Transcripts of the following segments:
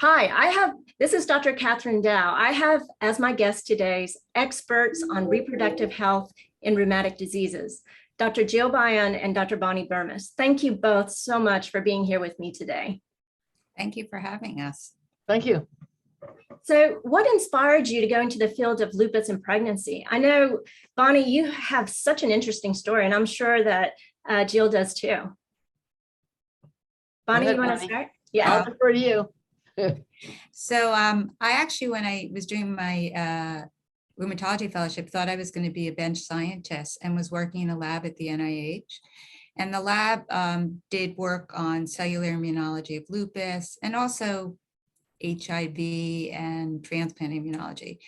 Hi, this is Dr. Kathryn Dao. I have as my guest today's experts on reproductive health in rheumatic diseases, Dr. Jill Buyon and Dr. Bonnie Bermas. Thank you both so much for being here with me today. Thank you for having us. Thank you. So what inspired you to go into the field of lupus and pregnancy? I know, Bonnie, you have such an interesting story, and I'm sure that Jill does too. Bonnie, you want to start? Yeah, I'll defer to you. So I actually, when I was doing my rheumatology fellowship, thought I was going to be a bench scientist and was working in a lab at the NIH. And the lab did work on cellular immunology of lupus and also HIV and transplant immunology.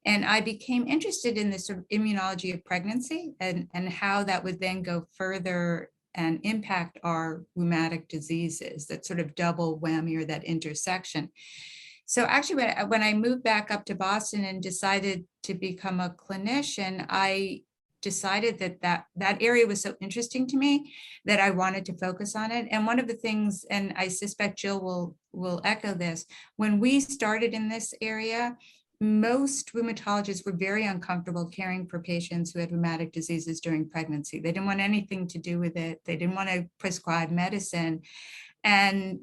And I became interested in this sort of immunology of pregnancy and how that would then go further and impact our rheumatic diseases, that sort of double whammy or that intersection. So actually, when I moved back up to Boston and decided to become a clinician, I decided that area was so interesting to me that I wanted to focus on it. And one of the things, and I suspect Jill will echo this, when we started in this area, most rheumatologists were very uncomfortable caring for patients who had rheumatic diseases during pregnancy. They didn't want anything to do with it. They didn't want to prescribe medicine. And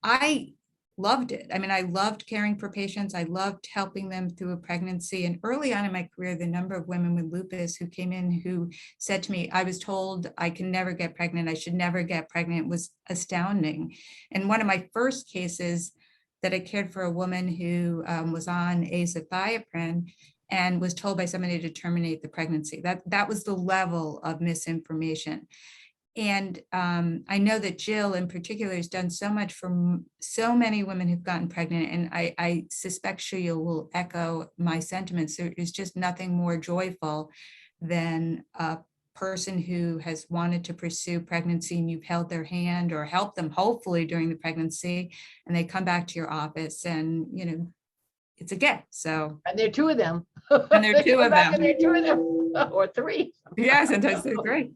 I loved it. I mean, I loved caring for patients. I loved helping them through a pregnancy. And early on in my career, the number of women with lupus who came in who said to me, I was told I can never get pregnant. I should never get pregnant, was astounding. And one of my first cases that I cared for a woman who was on azathioprine and was told by somebody to terminate the pregnancy. That was the level of misinformation. And I know that Jill in particular has done so much for so many women who've gotten pregnant, and I suspect she will echo my sentiments. There is just nothing more joyful than a person who has wanted to pursue pregnancy and you've held their hand or helped them hopefully during the pregnancy, and they come back to your office and, you know, it's a gift. So, and there are two of them. And there are two of them. And there are two of them, or three. Yeah, sometimes they're great.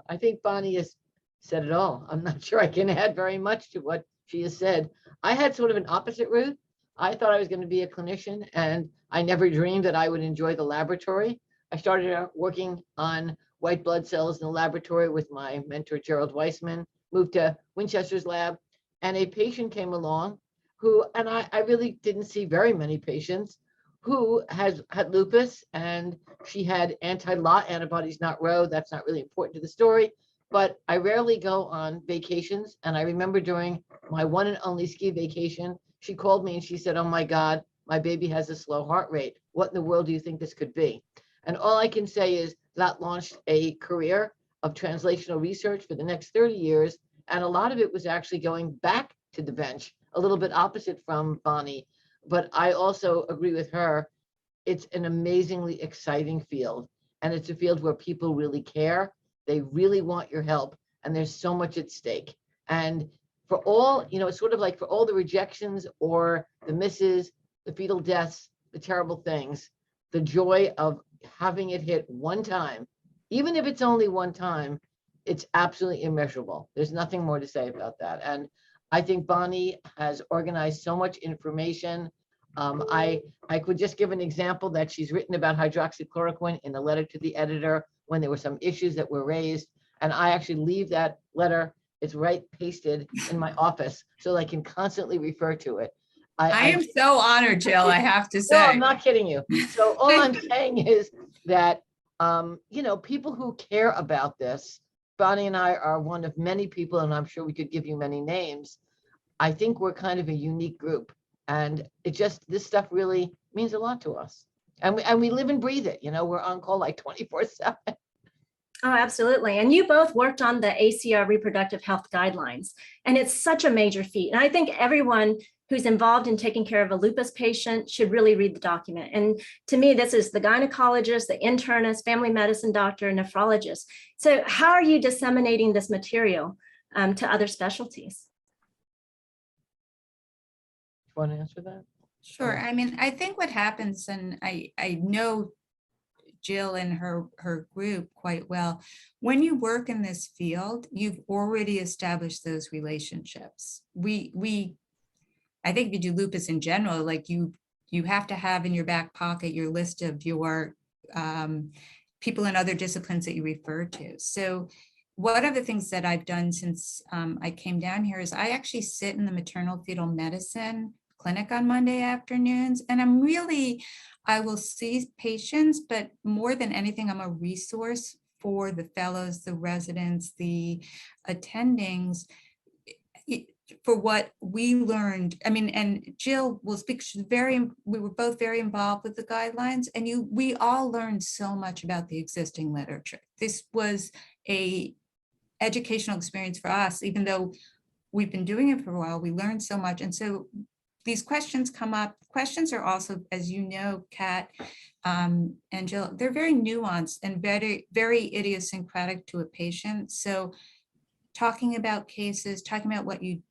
I think Bonnie has said it all. I'm not sure I can add very much to what she has said. I had sort of an opposite route. I thought I was going to be a clinician, and I never dreamed that I would enjoy the laboratory. I started out working on white blood cells in the laboratory with my mentor, Gerald Weissman, moved to Winchester's lab, and a patient came along who, and I really didn't see very many patients, who had lupus, and she had anti-LOT antibodies, not Rho. That's not really important to the story, but I rarely go on vacations. And I remember during my one and only ski vacation, she called me and she said, oh my God, my baby has a slow heart rate. What in the world do you think this could be? And all I can say is that launched a career of translational research for the next 30 years. And a lot of it was actually going back to the bench, a little bit opposite from Bonnie. But I also agree with her. It's an amazingly exciting field. And it's a field where people really care. They really want your help. And there's so much at stake. And for all, you know, it's sort of like for all the rejections or the misses, the fetal deaths, the terrible things, the joy of having it hit one time, even if it's only one time, it's absolutely immeasurable. There's nothing more to say about that. And I think Bonnie has organized so much information. I could just give an example that she's written about hydroxychloroquine in a letter to the editor when there were some issues that were raised. And I actually leave that letter, it's right pasted in my office so I can constantly refer to it. I am so honored, Jill, I have to say. No, I'm not kidding you. So all I'm saying is that, you know, people who care about this, Bonnie and I are one of many people, and I'm sure we could give you many names. I think we're kind of a unique group, and it just, this stuff really means a lot to us. And we live and breathe it, you know, we're on call like 24/7. Oh, absolutely. And you both worked on the ACR reproductive health guidelines, and it's such a major feat. And I think everyone who's involved in taking care of a lupus patient should really read the document. And to me, this is the gynecologist, the internist, family medicine doctor, nephrologist. So how are you disseminating this material to other specialties? Want to answer that? Sure. I mean, I think what happens, and I know Jill and her group quite well, when you work in this field, you've already established those relationships. We I think if you do lupus in general, like you have to have in your back pocket your list of your people in other disciplines that you refer to. So one of the things that I've done since I came down here is I actually sit in the maternal fetal medicine clinic on Monday afternoons. And I will see patients, but more than anything, I'm a resource for the fellows, the residents, the attendings, for what we learned. I mean, and Jill will speak, we were both very involved with the guidelines, and we all learned so much about the existing literature. This was a educational experience for us, even though we've been doing it for a while. We learned so much. And so these questions come up. Questions are also, as you know, Kat and Jill, they're very nuanced and very, very idiosyncratic to a patient. So talking about cases, talking about what you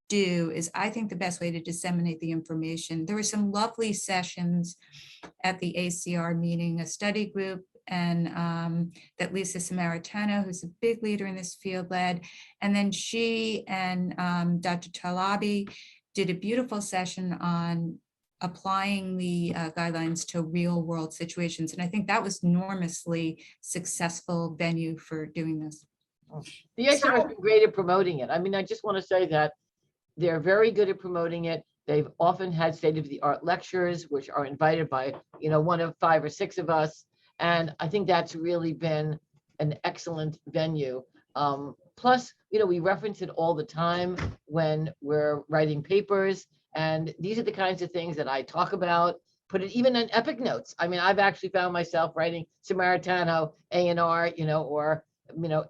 do is, I think, the best way to disseminate the information. There were some lovely sessions at the ACR meeting, a study group, and that Lisa Samaritano, who's a big leader in this field, led. And then she and Dr. Talabi did a beautiful session on applying the guidelines to real world situations. And I think that was enormously successful venue for doing this. The ACR has been great at promoting it. I mean, I just want to say that they're very good at promoting it. They've often had state-of-the-art lectures, which are invited by, one of 5 or 6 of us. And I think that's really been an excellent venue. Plus, we reference it all the time when we're writing papers. And these are the kinds of things that I talk about, put it even in epic notes. I mean, I've actually found myself writing Samaritano, A&R, or,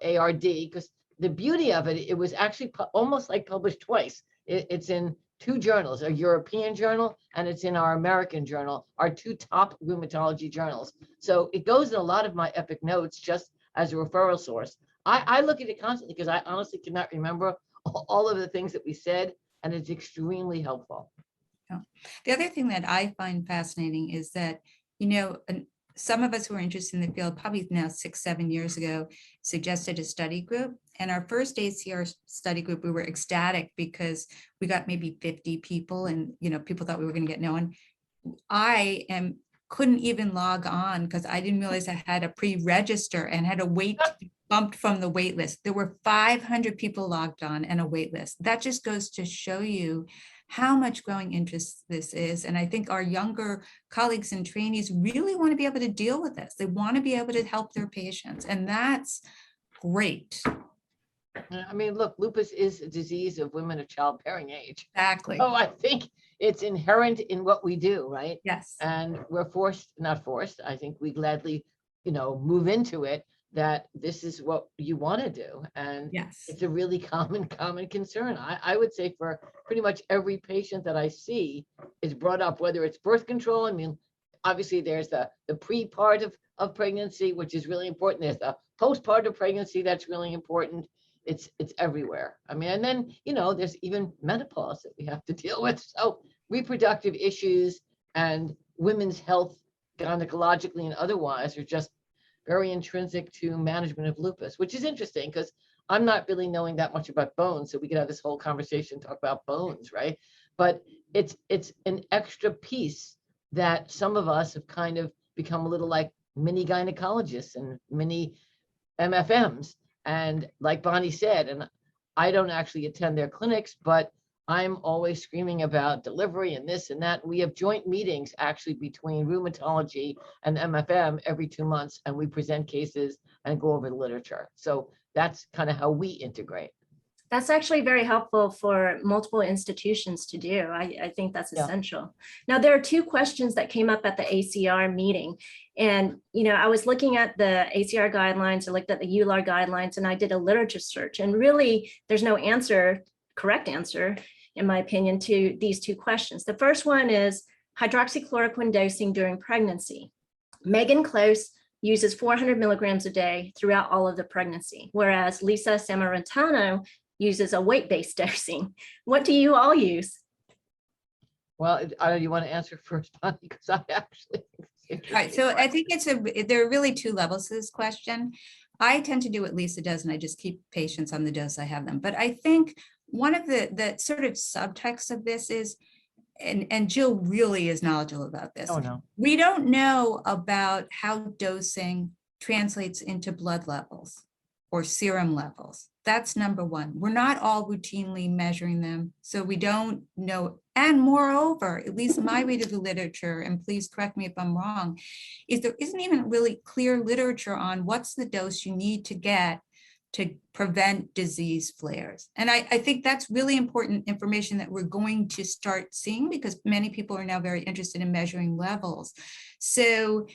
ARD, because the beauty of it, it was actually almost like published twice. It's in 2 journals, a European journal, and it's in our American journal, our 2 top rheumatology journals. So it goes in a lot of my epic notes just as a referral source. I look at it constantly because I honestly cannot remember all of the things that we said, and it's extremely helpful. The other thing that I find fascinating is that, some of us who are interested in the field, probably now 6-7 years ago, suggested a study group. And our first ACR study group, we were ecstatic because we got maybe 50 people, and people thought we were going to get no one. Couldn't even log on because I didn't realize I had a pre-register and had to wait to be bumped from the wait list. There were 500 people logged on and a wait list. That just goes to show you how much growing interest this is. And I think our younger colleagues and trainees really want to be able to deal with this. They want to be able to help their patients, and that's great. I mean, look, lupus is a disease of women of childbearing age. Exactly. So I think it's inherent in what we do, right? Yes. And we're not forced. I think we gladly, move into it, that this is what you want to do. And yes, it's a really common concern. I would say for pretty much every patient that I see is brought up, whether it's birth control. I mean, obviously there's the pre-part of pregnancy, which is really important. There's the postpartum pregnancy that's really important. It's everywhere. I mean, and then, there's even menopause that we have to deal with. So reproductive issues and women's health, gynecologically and otherwise, are just very intrinsic to management of lupus, which is interesting because I'm not really knowing that much about bones. So we could have this whole conversation, talk about bones, right? But it's an extra piece that some of us have kind of become a little like mini gynecologists and mini MFMs. And like Bonnie said, and I don't actually attend their clinics, but I'm always screaming about delivery and this and that. We have joint meetings actually between rheumatology and MFM every 2 months, and we present cases and go over the literature. So that's kind of how we integrate. That's actually very helpful for multiple institutions to do. I think that's essential. Now, there are 2 questions that came up at the ACR meeting. And, I was looking at the ACR guidelines, I looked at the EULAR guidelines, and I did a literature search. And really, there's no correct answer, in my opinion, to these 2 questions. The first one is hydroxychloroquine dosing during pregnancy. Megan Close uses 400 milligrams a day throughout all of the pregnancy, whereas Lisa Samaritano uses a weight-based dosing. What do you all use? Well, you want to answer first, Bonnie, because I actually. All right, so I think there are really 2 levels to this question. I tend to do what Lisa does, and I just keep patients on the dose I have them. But I think one of the sort of subtext of this is and Jill really is knowledgeable about this. Oh, no. We don't know about how dosing translates into blood levels or serum levels. That's number one. We're not all routinely measuring them, so we don't know. And moreover, at least my read of the literature, and please correct me if I'm wrong, is there isn't even really clear literature on what's the dose you need to get to prevent disease flares. And I think that's really important information that we're going to start seeing, because many people are now very interested in measuring levels. So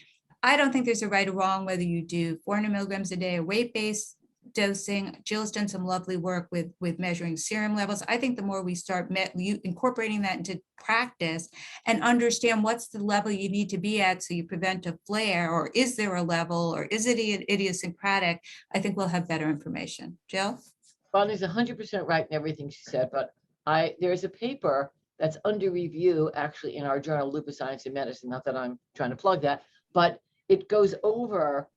I don't think there's a right or wrong whether you do 400 milligrams a day or weight-based dosing. Jill's done some lovely work with measuring serum levels. I think the more we start incorporating that into practice and understand what's the level you need to be at so you prevent a flare, or is there a level, or is it idiosyncratic, I think we'll have better information. Jill? Bonnie's 100% right in everything she said, but there's a paper that's under review actually in our journal, Lupus Science and Medicine, not that I'm trying to plug that, but it goes over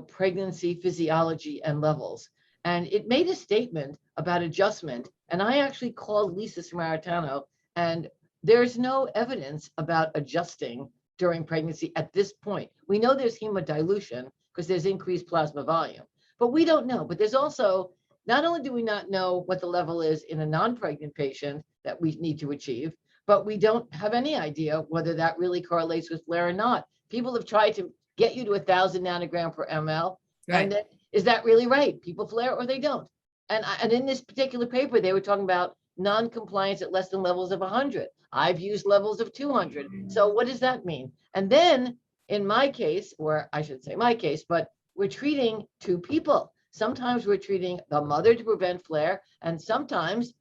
pregnancy physiology and levels. And it made a statement about adjustment. And I actually called Lisa Samaritano, and there's no evidence about adjusting during pregnancy at this point. We know there's hemodilution because there's increased plasma volume, but we don't know. But there's also, not only do we not know what the level is in a non-pregnant patient that we need to achieve, but we don't have any idea whether that really correlates with flare or not. People have tried to get you to 1,000 nanogram per ml. Right. And then, is that really right? People flare or they don't. And in this particular paper, they were talking about non-compliance at less than levels of 100. I've used levels of 200. So what does that mean? And then in my case, or I should say my case, but we're treating two people. Sometimes we're treating the mother to prevent flare, and sometimes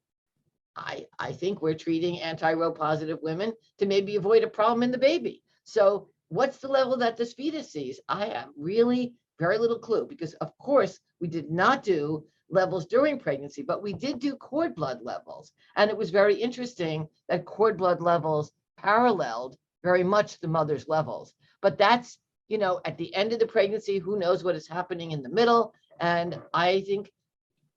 I think we're treating anti-Rho positive women to maybe avoid a problem in the baby. So what's the level that this fetus sees? I have really very little clue, because of course we did not do levels during pregnancy, but we did do cord blood levels. And it was very interesting that cord blood levels paralleled very much the mother's levels. But that's, at the end of the pregnancy, who knows what is happening in the middle? And I think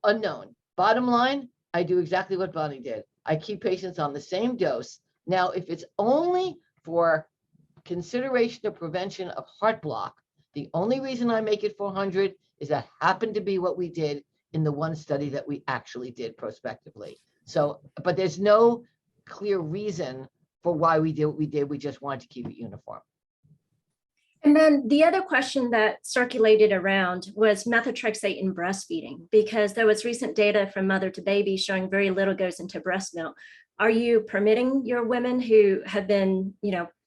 unknown. Bottom line, I do exactly what Bonnie did. I keep patients on the same dose. Now, if it's only for consideration of prevention of heart block, the only reason I make it 400 is that happened to be what we did in the one study that we actually did prospectively. So, but there's no clear reason for why we did what we did. We just wanted to keep it uniform. And then the other question that circulated around was methotrexate in breastfeeding, because there was recent data from mother to baby showing very little goes into breast milk. Are you permitting your women who have been,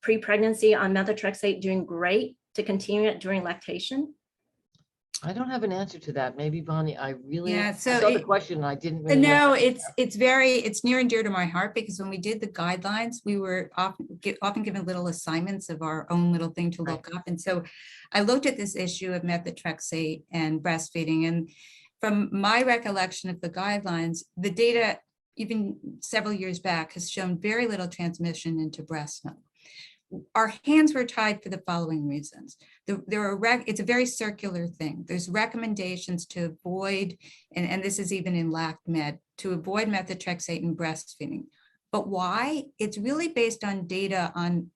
pre-pregnancy on methotrexate doing great to continue it during lactation? I don't have an answer to that. Maybe Bonnie, I so saw the question and I didn't really know. It's near and dear to my heart, because when we did the guidelines, we were often given little assignments of our own little thing to look up. And so I looked at this issue of methotrexate and breastfeeding. And from my recollection of the guidelines, the data, even several years back, has shown very little transmission into breast milk. Our hands were tied for the following reasons. It's a very circular thing. There's recommendations to avoid, and this is even in LACMed, to avoid methotrexate in breastfeeding. But why? It's really based on data on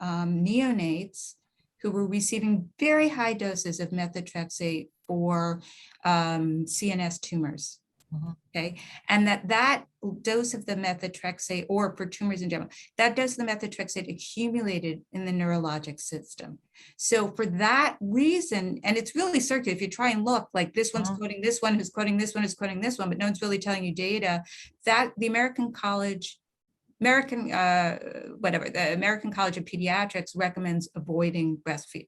neonates who were receiving very high doses of methotrexate for CNS tumors. Okay, and that dose of the methotrexate, or for tumors in general, that dose of the methotrexate accumulated in the neurologic system. So for that reason, and it's really circular, if you try and look, like this one's quoting this one, who's quoting this one, who's quoting this one, but no one's really telling you data, that the American College of Pediatrics recommends avoiding breastfeeding.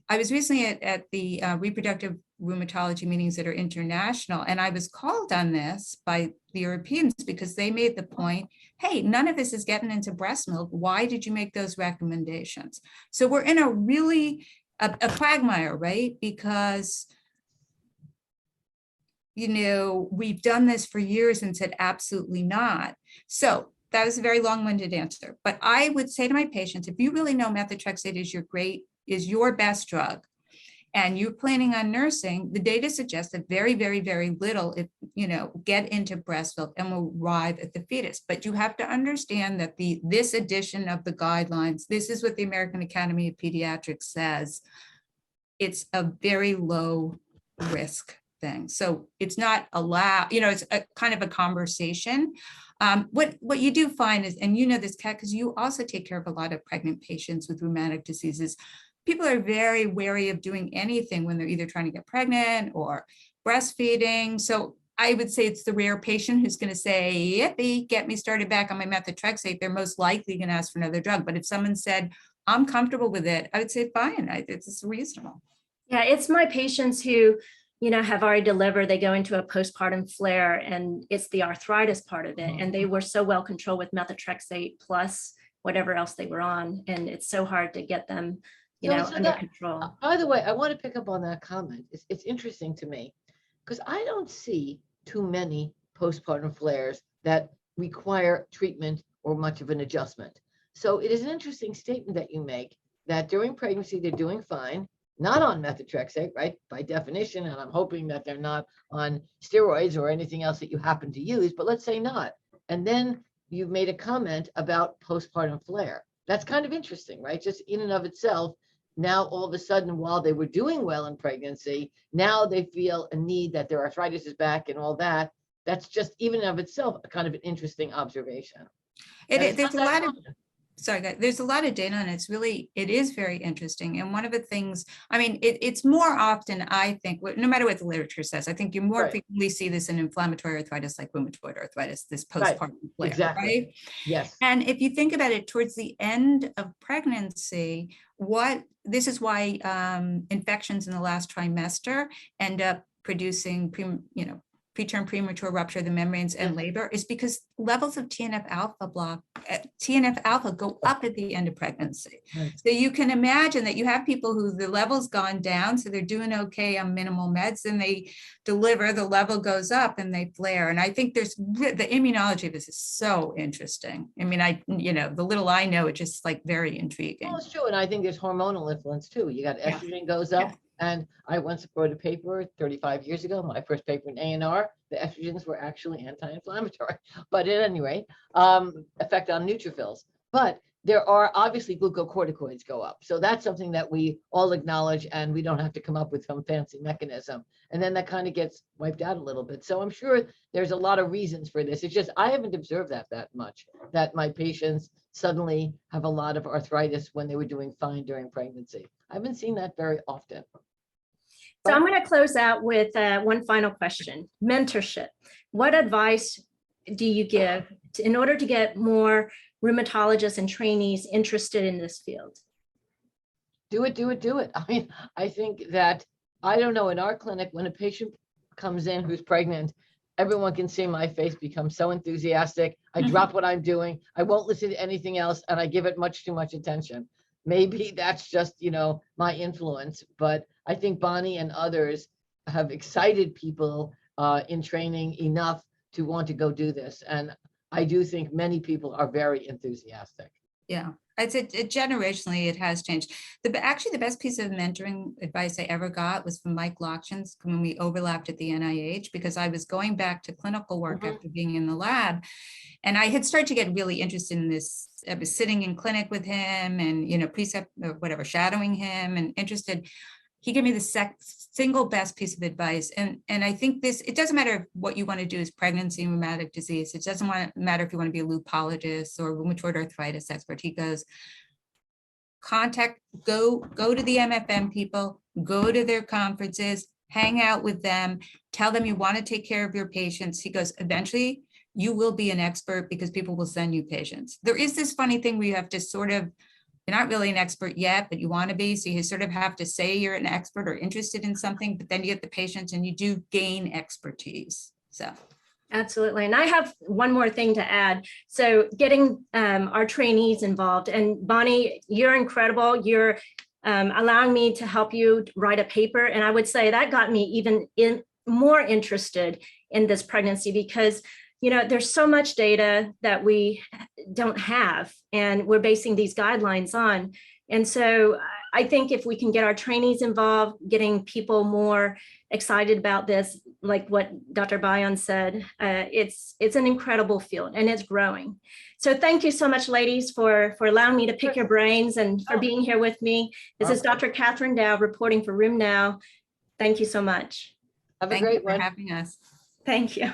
I was recently at the reproductive rheumatology meetings that are international, and I was called on this by the Europeans because they made the point, hey, none of this is getting into breast milk. Why did you make those recommendations? So we're in a really, a quagmire, right? Because, we've done this for years and said absolutely not. So that was a very long-winded answer. But I would say to my patients, if you really know methotrexate is your best drug, and you're planning on nursing, the data suggests that very, very, very little, if get into breast milk and will arrive at the fetus. But you have to understand that this edition of the guidelines, this is what the American Academy of Pediatrics says. It's a very low risk thing. So it's not allowed, it's a kind of a conversation. What you do find is, and this, Kat, because you also take care of a lot of pregnant patients with rheumatic diseases, people are very wary of doing anything when they're either trying to get pregnant or breastfeeding. So I would say it's the rare patient who's going to say, yippee, get me started back on my methotrexate. They're most likely going to ask for another drug. But if someone said, I'm comfortable with it, I would say, fine, it's reasonable. Yeah, it's my patients who, have already delivered, they go into a postpartum flare, and it's the arthritis part of it. And they were so well controlled with methotrexate plus whatever else they were on. And it's so hard to get them, under control. By the way, I want to pick up on that comment. It's interesting to me because I don't see too many postpartum flares that require treatment or much of an adjustment. So it is an interesting statement that you make that during pregnancy, they're doing fine, not on methotrexate, right? By definition, and I'm hoping that they're not on steroids or anything else that you happen to use, but let's say not. And then you've made a comment about postpartum flare. That's kind of interesting, right? Just in and of itself, now all of a sudden, while they were doing well in pregnancy, now they feel a need that their arthritis is back and all that. That's just even of itself a kind of an interesting observation. There's a lot of sorry, guys, there's a lot of data, and it is very interesting. And one of the things, it's more often, I think, no matter what the literature says, I think you more frequently see this in inflammatory arthritis like rheumatoid arthritis, this postpartum flare, exactly. Right? Yes. And if you think about it, towards the end of pregnancy, this is why infections in the last trimester end up producing preterm premature rupture of the membranes and labor, is because levels of TNF alpha go up at the end of pregnancy. Right. So you can imagine that you have people who the level's gone down, so they're doing okay on minimal meds, and they deliver, the level goes up and they flare. And I think the immunology of this is so interesting. The little I know, it's just like very intriguing. Well, it's true. And I think there's hormonal influence too. You got estrogen goes up. Yeah. And I once wrote a paper 35 years ago, my first paper in A&R, the estrogens were actually anti-inflammatory, but at any rate, effect on neutrophils. But there are obviously glucocorticoids go up. So that's something that we all acknowledge, and we don't have to come up with some fancy mechanism. And then that kind of gets wiped out a little bit. So I'm sure there's a lot of reasons for this. It's just, I haven't observed that much, that my patients suddenly have a lot of arthritis when they were doing fine during pregnancy. I haven't seen that very often. So I'm going to close out with one final question. Mentorship. What advice do you give in order to get more rheumatologists and trainees interested in this field? Do it. I think that, I don't know, in our clinic, when a patient comes in who's pregnant, everyone can see my face become so enthusiastic. I drop what I'm doing. I won't listen to anything else, and I give it much too much attention. Maybe that's just, my influence, but I think Bonnie and others have excited people in training enough to want to go do this. And I do think many people are very enthusiastic. Yeah, I'd say generationally it has changed. Actually, the best piece of mentoring advice I ever got was from Mike Lockshan's when we overlapped at the NIH, because I was going back to clinical work after being in the lab. And I had started to get really interested in this. I was sitting in clinic with him and, precept or whatever, shadowing him and interested. He gave me the single best piece of advice. And I think it doesn't matter what you want to do as pregnancy and rheumatic disease. It doesn't matter if you want to be a lupologist or rheumatoid arthritis expert. He goes, go to the MFM people, go to their conferences, hang out with them, tell them you want to take care of your patients. He goes, eventually you will be an expert because people will send you patients. There is this funny thing where you have to sort of, you're not really an expert yet, but you want to be. So you sort of have to say you're an expert or interested in something, but then you get the patients and you do gain expertise. So. Absolutely. And I have one more thing to add. So getting our trainees involved, and Bonnie, you're incredible. You're allowing me to help you write a paper. And I would say that got me even more interested in this pregnancy because there's so much data that we don't have, and we're basing these guidelines on. And so I think if we can get our trainees involved, getting people more excited about this, like what Dr. Buyon said, it's an incredible field and it's growing. So thank you so much, ladies, for allowing me to pick your brains and for being here with me. This is Dr. Kathryn Dao reporting for Room Now. Thank you so much. Have a Thank you great for one. having us. Thank you.